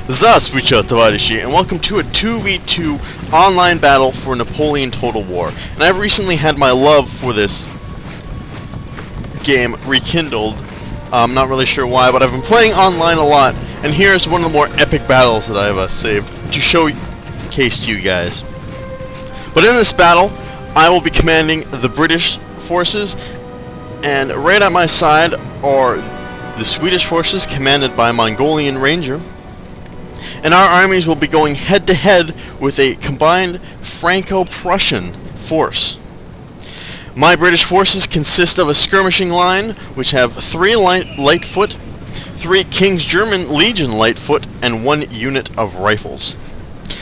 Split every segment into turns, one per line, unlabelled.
Здравствуйте, товарищи, and welcome to a 2v2 online battle for Napoleon Total War. And I've recently had my love for this game rekindled. I'm not really sure why, but I've been playing online a lot, and here's one of the more epic battles that I've saved to showcase to you guys. But in this battle, I will be commanding the British forces, and right at my side are the Swedish forces commanded by Mongolian Ranger. And our armies will be going head-to-head with a combined Franco-Prussian force. My British forces consist of a skirmishing line, which have 3 light foot, 3 King's German Legion light foot, and 1 unit of rifles.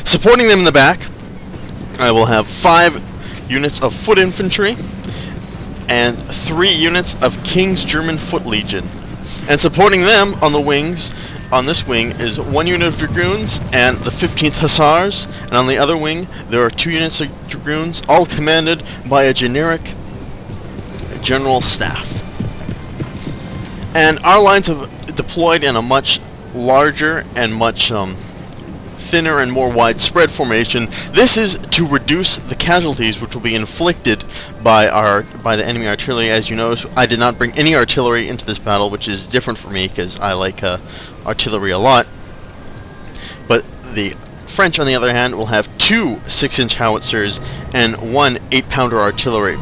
Supporting them in the back, I will have 5 units of foot infantry, and 3 units of King's German Foot Legion. And supporting them on the wings, on this wing, is 1 unit of Dragoons and the 15th Hussars, and on the other wing there are 2 units of Dragoons, all commanded by a generic general staff. And our lines have deployed in a much larger and much thinner and more widespread formation. This is to reduce the casualties which will be inflicted by the enemy artillery. As you notice, I did not bring any artillery into this battle, which is different for me because I like artillery a lot. But the French, on the other hand, will have 2 6-inch howitzers and 1 8-pounder artillery.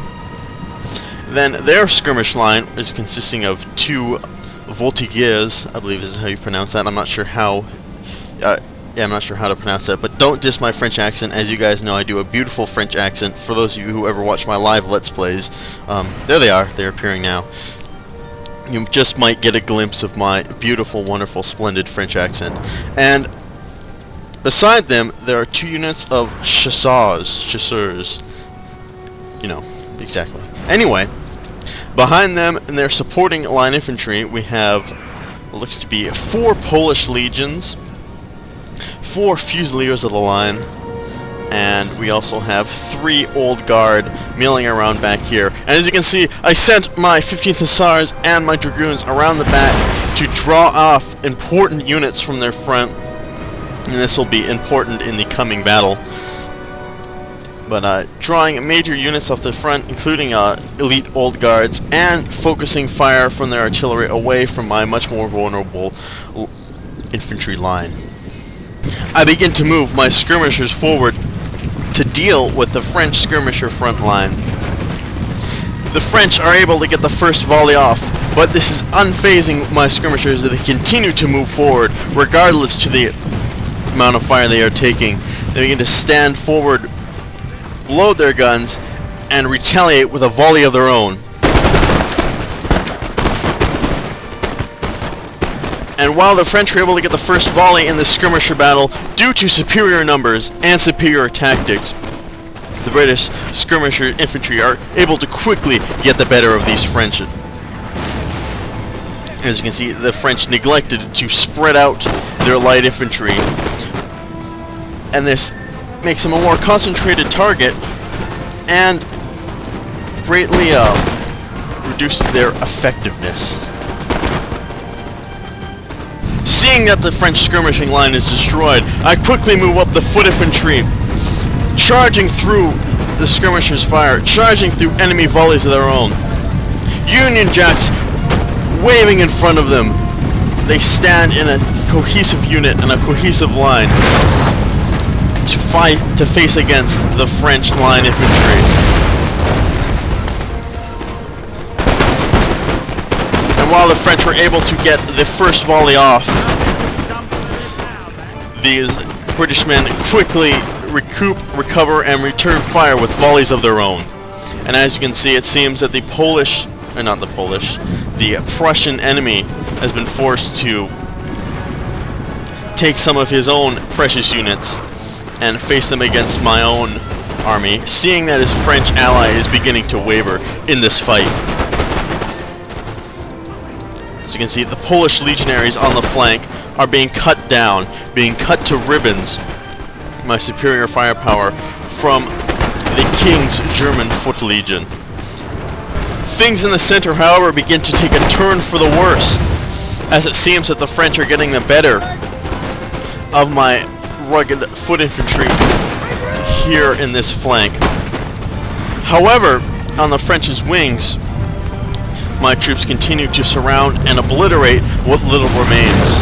Then their skirmish line is consisting of 2 voltigeurs, I believe is how you pronounce that. I'm not sure how. I'm not sure how to pronounce that, but don't diss my French accent. As you guys know, I do a beautiful French accent. For those of you who ever watch my live Let's Plays, there they are. They're appearing now. You just might get a glimpse of my beautiful, wonderful, splendid French accent. And beside them, there are 2 units of chasseurs. You know, exactly. Anyway, behind them in their supporting line infantry, we have what looks to be 4 Polish legions, 4 Fusiliers of the line, and we also have 3 Old Guard milling around back here. And as you can see, I sent my 15th Hussars and my Dragoons around the back to draw off important units from their front, and this will be important in the coming battle. But drawing major units off the front, including elite Old Guards, and focusing fire from their artillery away from my much more vulnerable infantry line. I begin to move my skirmishers forward to deal with the French skirmisher front line. The French are able to get the first volley off, but this is unfazing my skirmishers as they continue to move forward, regardless to the amount of fire they are taking. They begin to stand forward, load their guns, and retaliate with a volley of their own. And while the French were able to get the first volley in the skirmisher battle, due to superior numbers and superior tactics, the British skirmisher infantry are able to quickly get the better of these French. As you can see, the French neglected to spread out their light infantry, and this makes them a more concentrated target and greatly reduces their effectiveness. Seeing that the French skirmishing line is destroyed, I quickly move up the foot infantry, charging through the skirmishers' fire, charging through enemy volleys of their own. Union Jacks waving in front of them. They stand in a cohesive unit and a cohesive line to face against the French line infantry. While the French were able to get the first volley off, these British men quickly recover, and return fire with volleys of their own. And as you can see, it seems that the Prussian enemy has been forced to take some of his own precious units and face them against my own army, seeing that his French ally is beginning to waver in this fight. As you can see, the Polish legionaries on the flank are being cut down, being cut to ribbons. My superior firepower from the King's German Foot Legion. Things in the center, however, begin to take a turn for the worse, as it seems that the French are getting the better of my rugged foot infantry here in this flank. However, on the French's wings, my troops continue to surround and obliterate what little remains.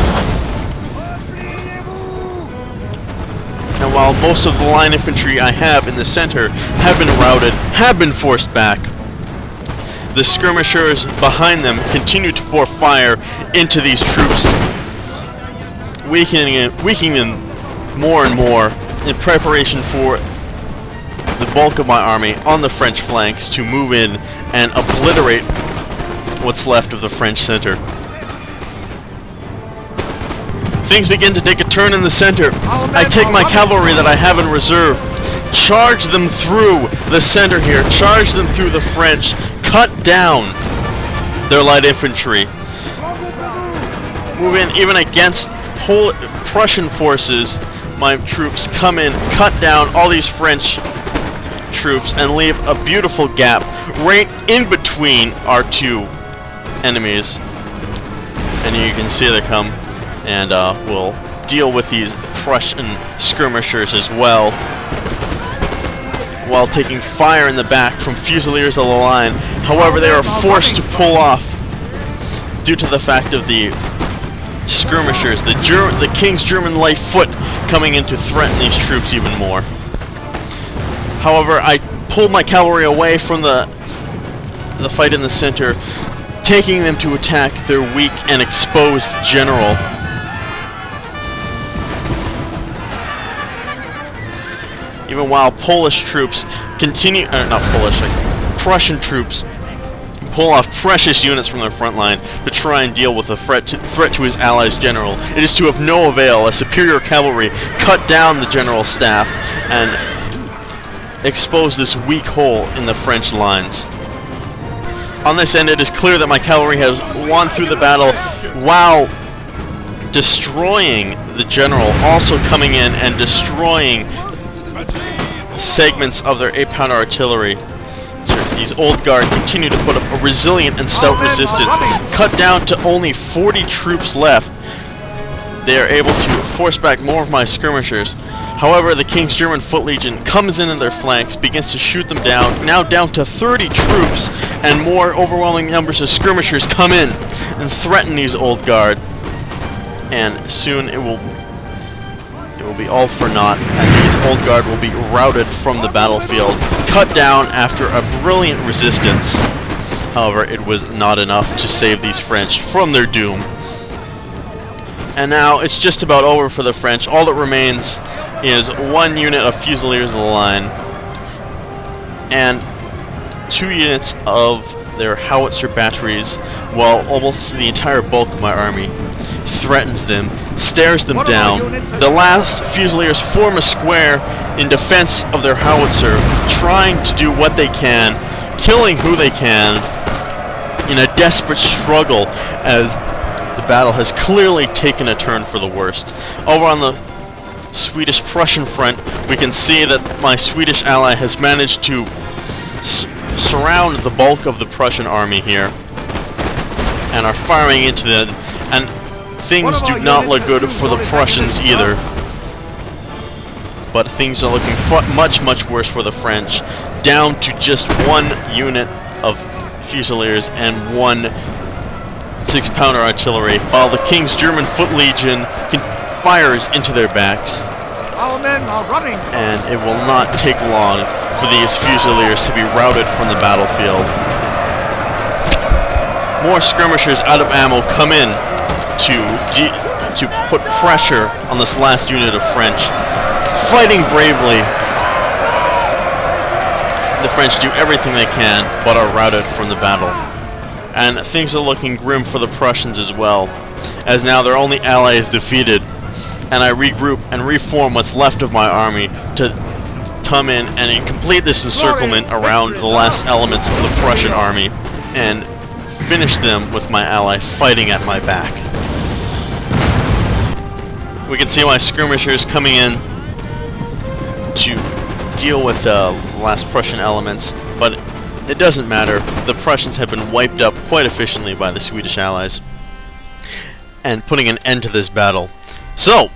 And while most of the line infantry I have in the center have been routed, have been forced back, the skirmishers behind them continue to pour fire into these troops, weakening them more and more in preparation for the bulk of my army on the French flanks to move in and obliterate what's left of the French center. Things begin to take a turn in the center. I take my cavalry that I have in reserve, charge them through the center here, charge them through the French, cut down their light infantry, move in even against Prussian forces. My troops come in, cut down all these French troops, and leave a beautiful gap right in between our two enemies. And you can see they come, and we'll deal with these Prussian skirmishers as well, while taking fire in the back from Fusiliers of the line. However, they are forced to pull off due to the fact of the skirmishers, the King's German light foot coming in to threaten these troops even more. However, I pull my cavalry away from the fight in the center, taking them to attack their weak and exposed general. Even while Polish troops continue, not Polish, like Prussian troops pull off precious units from their front line to try and deal with the threat to his allies' general. It is to of no avail, as superior cavalry cut down the general's staff and expose this weak hole in the French lines. On this end, it is clear that my cavalry has won through the battle while destroying the general, also coming in and destroying segments of their 8-pounder artillery. These old guard continue to put up a resilient and stout resistance. Cut down to only 40 troops left, they are able to force back more of my skirmishers. However, the King's German Foot Legion comes in their flanks, begins to shoot them down, now down to 30 troops, and more overwhelming numbers of skirmishers come in and threaten these old guard. And soon it will be all for naught, and these old guard will be routed from the battlefield, cut down after a brilliant resistance. However, it was not enough to save these French from their doom. And now it's just about over for the French. All that remains is one unit of Fusiliers of the line and 2 units of their howitzer batteries, while almost the entire bulk of my army threatens them, stares them down. The last Fusiliers form a square in defense of their howitzer, trying to do what they can, killing who they can, in a desperate struggle as the battle has clearly taken a turn for the worst. Over on the Swedish-Prussian front, we can see that my Swedish ally has managed to surround the bulk of the Prussian army here, and are firing into them, and things do not look good for the Prussians either. But things are looking much worse for the French, down to just 1 unit of Fusiliers and 1 6-pounder artillery, while the King's German Foot Legion fires into their backs.
Our men are running,
and it will not take long for these Fusiliers to be routed from the battlefield. More skirmishers out of ammo come in to put pressure on this last unit of French. Fighting bravely, the French do everything they can, but are routed from the battle. And things are looking grim for the Prussians as well, as now their only ally is defeated, and I regroup and reform what's left of my army to come in and complete this encirclement around the last elements of the Prussian army, and finish them with my ally fighting at my back. We can see my skirmishers coming in to deal with the last Prussian elements, but it doesn't matter. The Prussians have been wiped up quite efficiently by the Swedish allies, and putting an end to this battle. So,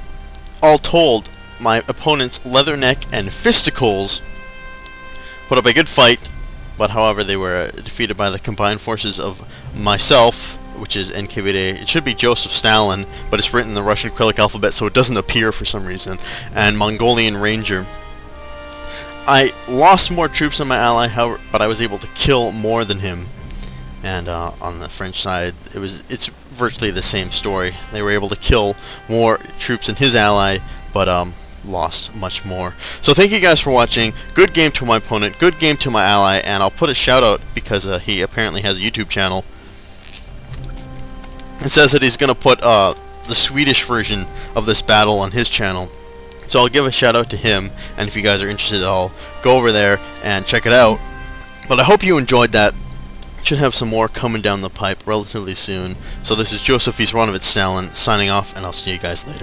all told, my opponent's Leatherneck and Fisticles put up a good fight, but however they were defeated by the combined forces of myself, which is NKVD. It should be JosefVStalin, but it's written in the Russian Cyrillic alphabet, so it doesn't appear for some reason, and Mongolian Ranger. I lost more troops than my ally, however, but I was able to kill more than him. And on the French side, it's virtually the same story. They were able to kill more troops than his ally, but lost much more. So thank you guys for watching. Good game to my opponent, good game to my ally, and I'll put a shout out because he apparently has a YouTube channel. It says that he's going to put the Swedish version of this battle on his channel. So I'll give a shout out to him, and if you guys are interested at all, go over there and check it out. But I hope you enjoyed that. Should have some more coming down the pipe relatively soon. So this is JosefVStalin signing off, and I'll see you guys later.